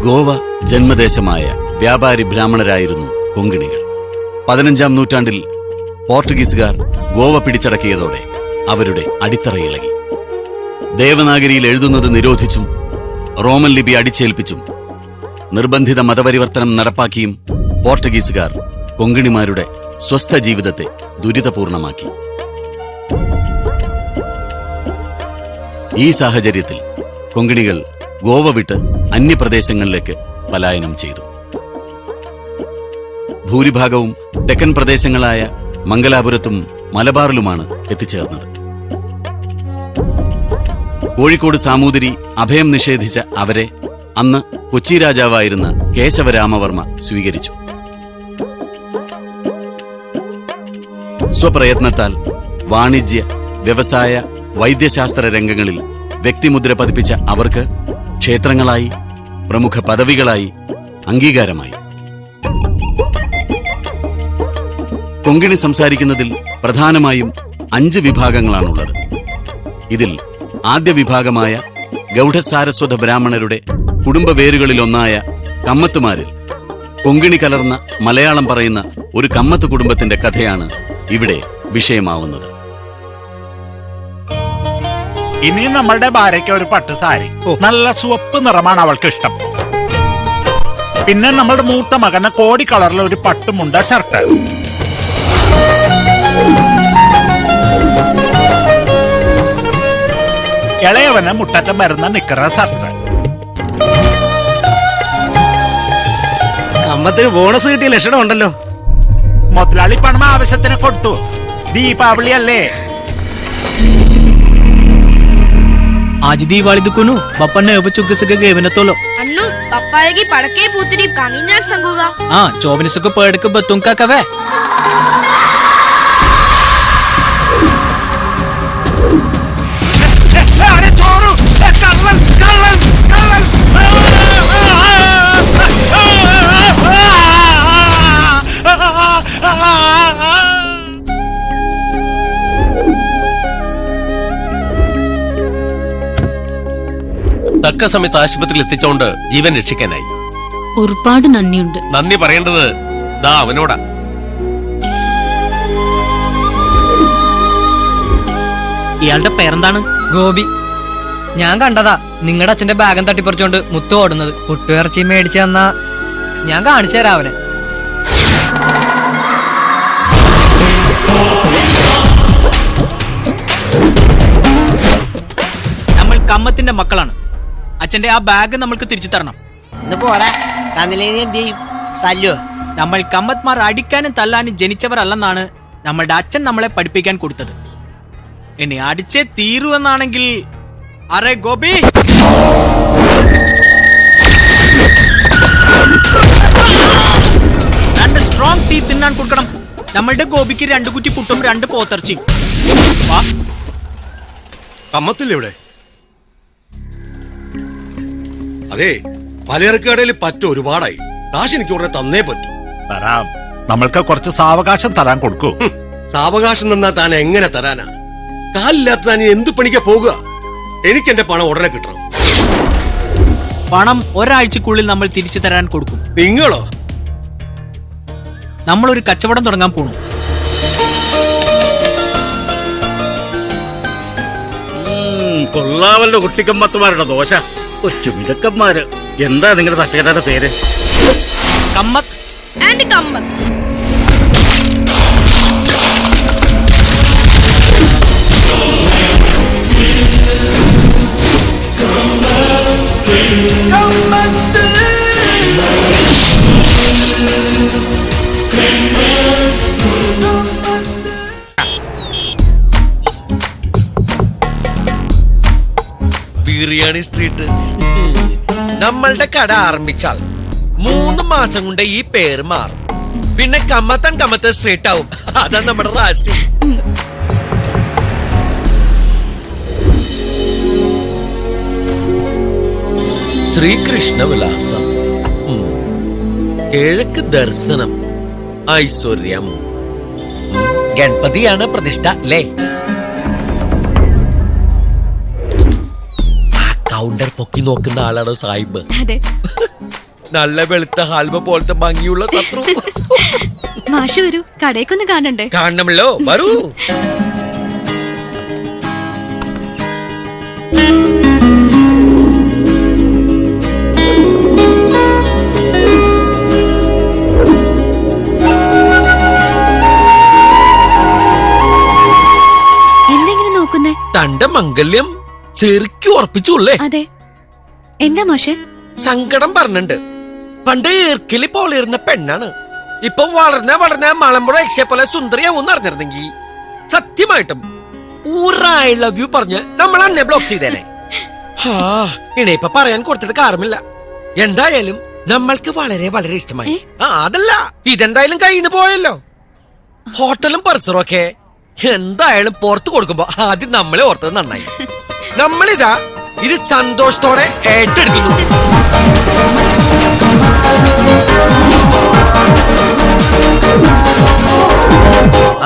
ഗോവ ജന്മദേശമായ വ്യാപാരി ബ്രാഹ്മണരായിരുന്നു കൊങ്കിണികൾ. 15-ാം നൂറ്റാണ്ടിൽ പോർട്ടുഗീസുകാർ ഗോവ പിടിച്ചടക്കിയതോടെ അവരുടെ അടിത്തറയിളകി. ദേവനാഗരിയിൽ എഴുതുന്നത് നിരോധിച്ചും റോമൻ ലിപി അടിച്ചേൽപ്പിച്ചും നിർബന്ധിത മതപരിവർത്തനം നടപ്പാക്കിയും പോർട്ടുഗീസുകാർ കൊങ്കിണിമാരുടെ സ്വസ്ഥ ജീവിതത്തെ ദുരിതപൂർണമാക്കി. ഈ സാഹചര്യത്തിൽ കൊങ്കിണികൾ ഗോവ വിട്ട് അന്യപ്രദേശങ്ങളിലേക്ക് പലായനം ചെയ്തു. ഭൂരിഭാഗവും തെക്കൻ പ്രദേശങ്ങളായ മംഗലാപുരത്തും മലബാറിലുമാണ് എത്തിച്ചേർന്നത്. കോഴിക്കോട് സാമൂതിരി അഭയം നിഷേധിച്ച അവരെ അന്ന് കൊച്ചി രാജാവായിരുന്ന കേശവരാമവർമ്മ സ്വീകരിച്ചു. സ്വപ്രയത്നത്താൽ വാണിജ്യ, വ്യവസായ, വൈദ്യശാസ്ത്ര രംഗങ്ങളിൽ വ്യക്തിമുദ്ര പതിപ്പിച്ച അവർക്ക് ക്ഷേത്രങ്ങളായി, പ്രമുഖ പദവികളായി, അംഗീകാരമായി. കൊങ്കിണി സംസാരിക്കുന്നതിൽ പ്രധാനമായും 5 വിഭാഗങ്ങളാണുള്ളത്. ഇതിൽ ആദ്യ വിഭാഗമായ ഗൗഡസാരസ്വത ബ്രാഹ്മണരുടെ കുടുംബവേരുകളിലൊന്നായ കമ്മത്തുമാരിൽ കൊങ്കിണി കലർന്ന മലയാളം പറയുന്ന ഒരു കമ്മത്ത് കുടുംബത്തിന്റെ കഥയാണ് ഇവിടെ വിഷയമാവുന്നത്. ഇനി നമ്മളുടെ ഭാര്യയ്ക്ക് ഒരു പട്ട് സാരി, നല്ല ചുവപ്പ് നിറമാണ് അവൾക്ക് ഇഷ്ടം. പിന്നെ നമ്മളുടെ മൂത്ത മകന് കോടി കളറിലെ ഒരു പട്ടുമുണ്ട ഷർട്ട്. ഇളയവന് മുട്ടറ്റം വരുന്ന നിക്കറ ഷർട്ട്. കമ്മത്തിന് ബോണസ് കിട്ടിയ ലക്ഷണം ഉണ്ടല്ലോ. മുതലാളി പണം ആവശ്യത്തിന് കൊടുത്തു. ദീപാവളി അല്ലേ? आज दिवाळी दुकुनु बाप्पांना उपचुक सगळं घेऊन तोलो अन्नू पप्पायगी पडके पुतरी कांगिन्याक सांगूगा. हां 24 को पडक बतून का कवे अरे छोरू कल्लन कल्लन कल्लन തക്ക സമയത്ത് ആശുപത്രിയിൽ എത്തിച്ചോണ്ട് ജീവൻ രക്ഷിക്കാനായി. ഒരുപാട് നന്ദിയുണ്ട്. നന്ദി പറയേണ്ടത് ദാ അവനോടാ. ഇയാളുടെ പേരെന്താണ്? ഗോപി. ഞാൻ കണ്ടതാ നിങ്ങളുടെ അച്ഛന്റെ ബാഗം തട്ടിപ്പറിച്ചോണ്ട് മുത്തു ഓടുന്നത്. പുട്ടുയിറച്ചി മേടിച്ചു തന്നാ ഞാൻ കാണിച്ചു തരാം അവനെ. നമ്മൾ കമ്മത്തിന്റെ മക്കളാണ്. അച്ഛന്റെ ആ ബാഗ് നമ്മൾക്ക് തിരിച്ചു തരണം. നമ്മൾ കമ്മത്മാർ അടിക്കാനും തല്ലാനും ജനിച്ചവരല്ലെന്നാണ് നമ്മളുടെ അച്ഛൻ നമ്മളെ പഠിപ്പിക്കാൻ കൊടുത്തത്. ഇനി അടിച്ചേ തീരുവെന്നാണെങ്കിൽ അറേ ഗോപി, രണ്ട് സ്ട്രോങ് ടീ തിന്നാൻ കൊടുക്കണം. നമ്മളുടെ ഗോപിക്ക് 2 കുറ്റി പുട്ടും 2 പോത്തിറച്ചിയും. കമ്മത്തില്ല ഇവിടെ. അതെ, പലചരക്കടയിൽ പറ്റ ഒരുപാടായി. കാശ് എനിക്ക് ഉടനെ തന്നേ പറ്റൂ. തരാം. നമ്മൾക്ക് കുറച്ച് സാവകാശം തരാൻ കൊടുക്കൂ. സാവകാശം തന്നാ താൻ എങ്ങനെ തരാനാ? കാലില്ലാത്ത താൻ എന്ത് പണിക്കാ പോകുക? എനിക്ക് എന്റെ പണം ഉടനെ കിട്ടണം. പണം ഒരാഴ്ചക്കുള്ളിൽ നമ്മൾ തിരിച്ചു തരാൻ കൊടുക്കും. നിങ്ങളോ? നമ്മളൊരു കച്ചവടം തുടങ്ങാൻ പോണു. കൊള്ളാവല്ലോ കുട്ടിക്കമ്മത്തുമാരുടെ ദോശ. കൊച്ചു മിടുക്കന്മാര്. എന്താ നിങ്ങളുടെ തട്ടുകടയുടെ പേര്? കമ്മത്ത് ആൻഡ് കമ്മത്ത്. ബിരിയാണി സ്ട്രീറ്റ്. നമ്മളുടെ കട ആരംഭിച്ചാൽ 3 മാസം കൊണ്ട് ഈ പേര് മാറും. പിന്നെ കമ്മത്ത് സ്ട്രീറ്റ് ആവും. അതാ നമ്മുടെ റാസി. ശ്രീകൃഷ്ണ വിലാസം, കിഴക്ക് ദർശനം, ഐശ്വര്യം. ഗണപതിയാണ് പ്രതിഷ്ഠ അല്ലേ? കൗണ്ടർ പൊക്കി നോക്കുന്ന ആളാണോ സാഹിബ്? നല്ല വെളുത്ത ഹൽവ പോലത്തെ ഭംഗിയുള്ള ശത്രു. മാഷ് വരൂ, കടയൊക്കൊന്ന് കാണണ്ടേ? കാണണമല്ലോ, വരൂ. എന്തെങ്കിലും നോക്കുന്നേ? തന്റെ മംഗല്യം ശരിക്കും ഉറപ്പിച്ചുല്ലേ? അതെ. എന്താ മാഷെ? സങ്കടം പറഞ്ഞിട്ടുണ്ട്. പണ്ട് ഈർക്കിലി പോലെ ഇരുന്ന പെണ്ണാണ്, ഇപ്പൊ വളർന്ന മലമ്പുഴ യക്ഷയെ പോലെ സുന്ദരിയാവും അറിഞ്ഞിരുന്നെങ്കിൽ സത്യമായിട്ടും ഐ ലവ് യു പറഞ്ഞ് നമ്മൾ അന്നെ ബ്ലോക്ക് ചെയ്തേനെ. ഇപ്പൊ പറയാൻ കൊടുത്തിട്ട് കാരണമില്ല. എന്തായാലും നമ്മൾക്ക് വളരെ വളരെ ഇഷ്ടമായി. അതല്ല, ഇതെന്തായാലും കയ്യിന്ന് പോയല്ലോ. ഹോട്ടലും പരിസരവും ഒക്കെ എന്തായാലും പുറത്തു കൊടുക്കുമ്പോ ആദ്യം നമ്മളെ ഓർത്തത് നന്നായി. നമ്മളിതാ ഇത് സന്തോഷത്തോടെ ഏറ്റെടുക്കുന്നു.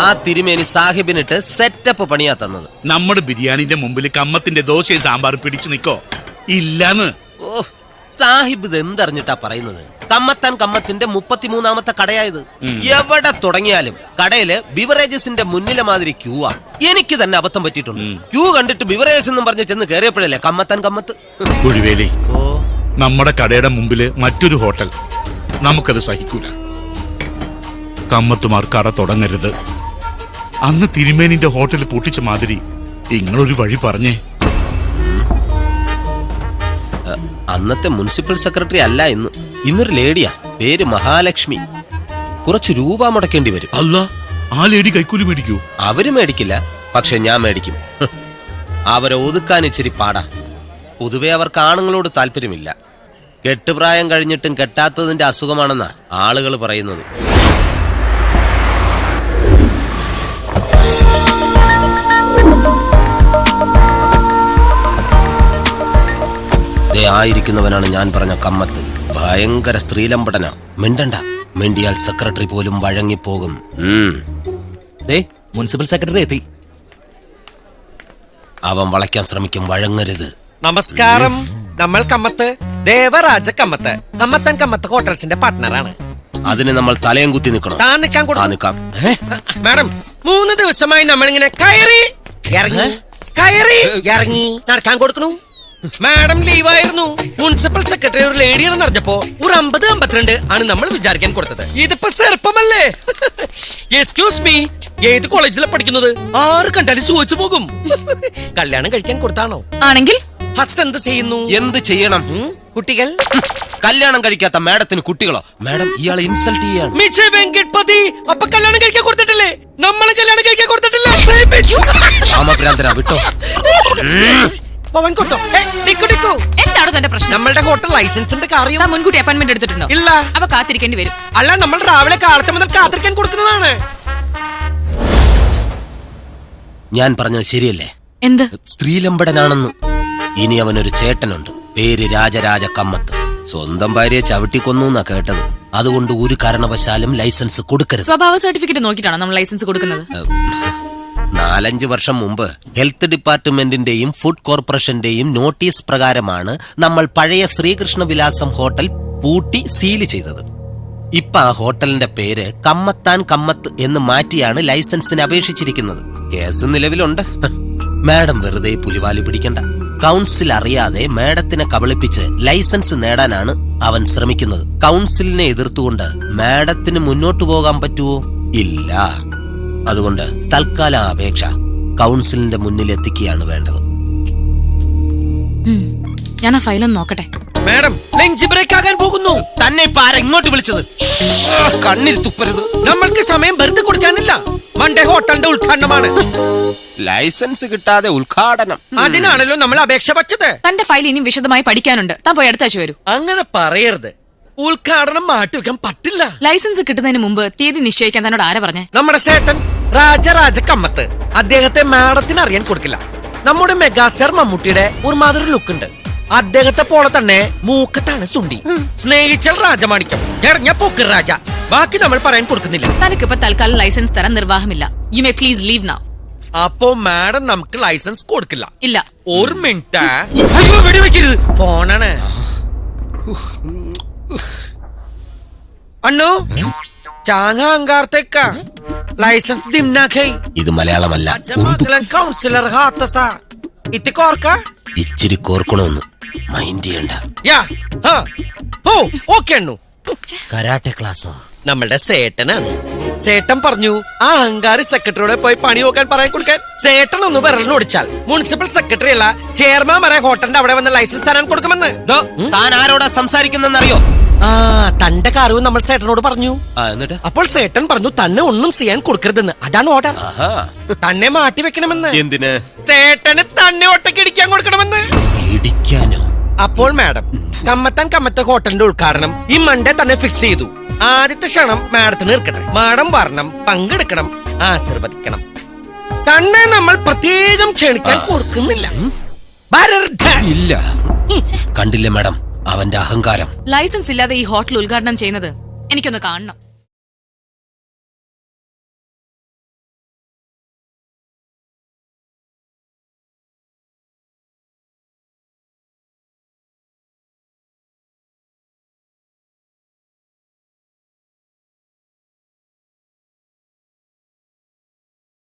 ആ തിരുമേനി സാഹിബിനിട്ട് സെറ്റപ്പ് പണിയാ തന്നത്. നമ്മുടെ ബിരിയാണിന്റെ മുമ്പിൽ കമ്മത്തിന്റെ ദോശയും സാമ്പാർ പിടിച്ചു നിക്കോ? ഇല്ലാന്ന്. ഓ, സാഹിബ് ഇത് എന്തറിഞ്ഞിട്ടാ പറയുന്നത്? കമ്മത്തിന്റെ 33ാമത്തെ കടയായത്. എവിടെ തുടങ്ങിയാലും കടയില് ബിവറേജസിന്റെ മുന്നിലെ മാതിരി ക്യൂവാ. എനിക്ക് തന്നെ അബദ്ധം പറ്റിയിട്ടുണ്ട്. ക്യൂ കണ്ടിട്ട് ബിവറേജസ് എന്നും പറഞ്ഞ് ചെന്ന് കയറിയപ്പോഴല്ലേ കമ്മത്ത്. കുഴിവേലി, നമ്മുടെ കടയുടെ മുമ്പില് മറ്റൊരു ഹോട്ടൽ, നമുക്കത് സഹിക്കൂല. കമ്മത്തുമാർ കട തുടങ്ങരുത്. അന്ന് തിരുമേനിന്റെ ഹോട്ടൽ പൂട്ടിച്ച മാതിരി ഇങ്ങളൊരു വഴി പറഞ്ഞേ. അന്നത്തെ മുനിസിപ്പൽ സെക്രട്ടറി അല്ല ഇന്നൊരു ലേഡിയാ, പേര് മഹാലക്ഷ്മി. കുറച്ച് രൂപ മുടക്കേണ്ടി വരും. അല്ല, ആ ലേഡി കൈക്കൂലി മേടിക്കൂ? അവര് മേടിക്കില്ല, പക്ഷെ ഞാൻ മേടിക്കും. അവരെ ഒതുക്കാൻ ഇച്ചിരി പാടാ. പൊതുവെ അവർക്ക് ആണുങ്ങളോട് താല്പര്യമില്ല. കെട്ടുപ്രായം കഴിഞ്ഞിട്ടും കെട്ടാത്തതിന്റെ അസുഖമാണെന്നാ ആളുകൾ പറയുന്നത്. ആയിരിക്കുന്നവനാണ് ഞാൻ പറഞ്ഞ കമ്മത്ത്. ഭയങ്കര സ്ത്രീലമ്പടന. മിണ്ടണ്ട, മിണ്ടിയാൽ സെക്രട്ടറി പോലും വഴങ്ങിപ്പോകും. മുനിസിപ്പൽ സെക്രട്ടറി എത്തി. അവൻ വളയ്ക്കാൻ ശ്രമിക്കും, വഴങ്ങരുത്. നമസ്കാരം. നമ്മൾ കമ്മത്ത്, ദേവരാജ കമ്മത്ത്, കമ്മത്ത് ഹോട്ടൽസിന്റെ പാർട്ട്ണറാണ്. അതിന് നമ്മൾ തലയും കുത്തി നിൽക്കണം. നിൽക്കാം. മാഡം, 3 ദിവസമായി നമ്മളിങ്ങനെ കയറി ഇറങ്ങി നടക്കാൻ കൊടുക്കണു. മാഡം ലീവായിരുന്നു. മുനിസിപ്പൽ സെക്രട്ടറി ഒരു ലേഡിയാണെന്ന് അറിഞ്ഞപ്പോ ഒരു 50-52 ആണ് നമ്മൾ വിചാരിക്കാൻ കൊടുത്തത്. ഇതിപ്പോ ചെറുപ്പമല്ലേ? എക്സ്ക്യൂസ് മീ, ഏത് കോളേജിലാണ് പഠിക്കുന്നത്? 6 കണ്ടാലും സൂചിച്ചു പോകും. കല്യാണം കഴിക്കാൻ കൊടുത്താണോ? ആണെങ്കിൽ ഹസ് എന്ത് ചെയ്യുന്നു? എന്ത് ചെയ്യണം? കുട്ടികൾ? കല്യാണം കഴിക്കാത്ത മാഡത്തിന് കുട്ടികളോ? മാഡം ഇയാളെ ഇൻസൾട്ട് ചെയ്യാണ്. മിച്ചേ വെങ്കട്പതി, അപ്പൊ കല്യാണം കഴിക്കാൻ കൊടുത്തിട്ടില്ലേ? നമ്മളെ കല്യാണം കഴിക്കാൻ കൊടുത്തിട്ടില്ല. രാമഭ്രാന്തനാ, വിട്ടോ. എന്താണ് തന്റെ പ്രശ്നം? നമ്മളുടെ ഹോട്ടൽ ലൈസൻസിന്റെ കാര്യം മുൻകൂട്ടി അപ്പോയിന്റ്മെന്റ് എടുത്തിട്ടുണ്ടോ? ഇല്ല. അപ്പൊ കാത്തിരിക്കേണ്ടി വരും. അല്ല, നമ്മൾ രാവിലെ കാലത്ത് മുതൽ കാത്തിരിക്കാൻ കൊടുക്കുന്നതാണ്. ഞാൻ പറഞ്ഞത് ശരിയല്ലേ? എന്ത്? സ്ത്രീലമ്പടനാണെന്ന്. ഇനി അവനൊരു ചേട്ടനുണ്ട്, പേര് രാജരാജ കമ്മത്ത്. സ്വന്തം ഭാര്യയെ ചവിട്ടിക്കൊന്നു എന്നാ കേട്ടത്. അതുകൊണ്ട് ഒരു കാരണവശാലും ലൈസൻസ് കൊടുക്കരുത്. സ്വഭാവ സർട്ടിഫിക്കറ്റ് നോക്കിയിട്ടാണോ നമ്മൾ ലൈസൻസ് കൊടുക്കുന്നത്? 4-5 വർഷം മുമ്പ് ഹെൽത്ത് ഡിപ്പാർട്ട്മെന്റിന്റെയും ഫുഡ് കോർപ്പറേഷന്റെയും നോട്ടീസ് പ്രകാരമാണ് നമ്മൾ പഴയ ശ്രീകൃഷ്ണ വിലാസം ഹോട്ടൽ പൂട്ടി സീല് ചെയ്തത്. ഇപ്പൊ ആ ഹോട്ടലിന്റെ പേര് കമ്മത്ത് എന്ന് മാറ്റിയാണ് ലൈസൻസിന് അപേക്ഷിച്ചിരിക്കുന്നത്. കേസ് നിലവിലുണ്ട്. മാഡം വെറുതെ പുലിവാലി പിടിക്കണ്ട. കൗൺസിൽ അറിയാതെ മാഡത്തിനെ കബളിപ്പിച്ച് ലൈസൻസ് നേടാനാണ് അവൻ ശ്രമിക്കുന്നത്. കൗൺസിലിനെ എതിർത്തുകൊണ്ട് മാഡത്തിന് മുന്നോട്ടു പോകാൻ പറ്റുമോ? ഇല്ല. അതുകൊണ്ട് തൽക്കാല അപേക്ഷ കൗൺസിലിന്റെ മുന്നിൽ എത്തിക്കുകയാണ് വേണ്ടത്. ഞാൻ ആ ഫയലൊന്ന് നോക്കട്ടെ. മാഡം, ലഞ്ച് ബ്രേക്ക് ആകാൻ പോകുന്നു. തന്നെ ഇപ്പൊ ആരാ ഇങ്ങോട്ട് വിളിച്ചത്? കണ്ണിൽ തുപ്പരുത്. നമ്മൾക്ക് സമയം വെറുതെ കൊടുക്കാനില്ല. മൺഡേ ഹോട്ടലിന്റെ ഉദ്ഘാടനമാണ്. ലൈസൻസ് കിട്ടാതെ ഉദ്ഘാടനം? അതിനാണല്ലോ നമ്മൾ അപേക്ഷ വച്ചത്. തന്റെ ഫയൽ ഇനിയും വിശദമായി പഠിക്കാനുണ്ട്. താൻ പോയി അടുത്താഴ്ച വരൂ. അങ്ങനെ പറയരുത്. ഉദ്ഘാടനം മാറ്റിവെക്കാൻ പറ്റില്ല. ലൈസൻസ് കിട്ടുന്നതിന് മുമ്പ് തീയതി നിശ്ചയിക്കാൻ തന്നോട് ആരാ പറഞ്ഞേ? നമ്മുടെ സേട്ടൻ രാജരാജ കമ്മത്ത്. അദ്ദേഹത്തെ മാഡത്തിന് അറിയാൻ കൊടുക്കില്ല. നമ്മുടെ മെഗാസ്റ്റാർ മമ്മൂട്ടിയുടെ ഒരു മാതിരി ലുക്ക് ഉണ്ട്. അദ്ദേഹത്തെ പോലെ തന്നെ മൂക്കത്താണ് സുണ്ടി. സ്നേഹിച്ചാൽ രാജമാണിക്യം, എറിഞ്ഞ പോക്കർ രാജ. ബാക്കി നമ്മൾ പറയാൻ കൊടുക്കുന്നില്ല. തനിക്കിപ്പോ തൽക്കാലം ലൈസൻസ് തരാൻ നിർവാഹമില്ല. You may please leave now. അപ്പോ മാഡം നമുക്ക് ലൈസൻസ് കൊടുക്കില്ല? ഇല്ല. ഒരു മിനിറ്റ്, വെടിവെക്കരുത്. ഫോണാണ്. അണ്ണു ചാങ്ങ അങ്കാർത്തേക്ക ലൈസൻസ് ദിംനാഖൈ ഇത് മലയാളമല്ല, ഉറുദു. കൗൺസിലർ ഹാത്തസ ഇത്തി കോർക്ക ഇച്ചിരി കോർക്കണമെന്ന് മൈൻഡ് ചെയ്യണ്ട. യാ ഹാ ഓ ഓക്കെ അണ്ണു. കരാട്ടെ ക്ലാസ്സോ? നമ്മളുടെ സേട്ടനാണ്. സേട്ടൻ പറഞ്ഞു ആ അഹങ്കാരി സെക്രട്ടറിയോടെ പോയി പണി നോക്കാൻ പറയാൻ കൊടുക്കാൻ. സേട്ടൻ ഒന്ന് വിരലിനോടിച്ചാൽ മുനിസിപ്പൽ സെക്രട്ടറി അല്ല ചെയർമാൻ വരെ ഹോട്ടലിന്റെ അവിടെ വന്ന് ലൈസൻസ് തരാൻ കൊടുക്കുമെന്ന്. ദോ, താൻ ആരോടാ സംസാരിക്കുന്നെന്നറിയോ? ആ തന്റെ കാര്യവും നമ്മൾ സേട്ടനോട് പറഞ്ഞു. എന്നിട്ട് അപ്പോൾ സേട്ടൻ പറഞ്ഞു തന്നെ ഒന്നും ചെയ്യാൻ കൊടുക്കരുതെന്ന്. അതാണ് ഓർഡർ. ആഹാ. തന്നെ മാറ്റി വെക്കണമെന്ന്. എന്തിന്? സേട്ടന് തന്നെ ഒട്ടയ്ക്ക് ഇടിക്കാൻ കൊടുക്കണമെന്ന്. ഇടിക്കാനോ? അപ്പോൾ മാഡം കമ്മത്ത ഹോട്ടലിന്റെ ഉദ്ഘാടനം ഈ മൺഡേ തന്നെ ഫിക്സ് ചെയ്തു. ആദ്യത്തെ ക്ഷണം മാഡത്തിന് ഇരിക്കട്ടെ. മാഡം വരണം, പങ്കെടുക്കണം, ആശീർവദിക്കണം. തന്നെ നമ്മൾ പ്രത്യേകം ക്ഷണിക്കാൻ കൊടുക്കുന്നില്ല. ഇല്ല. കണ്ടില്ലേ മാഡം അവന്റെ അഹങ്കാരം. ലൈസൻസ് ഇല്ലാതെ ഈ ഹോട്ടൽ ഉദ്ഘാടനം ചെയ്യുന്നത് എനിക്കൊന്ന് കാണണം.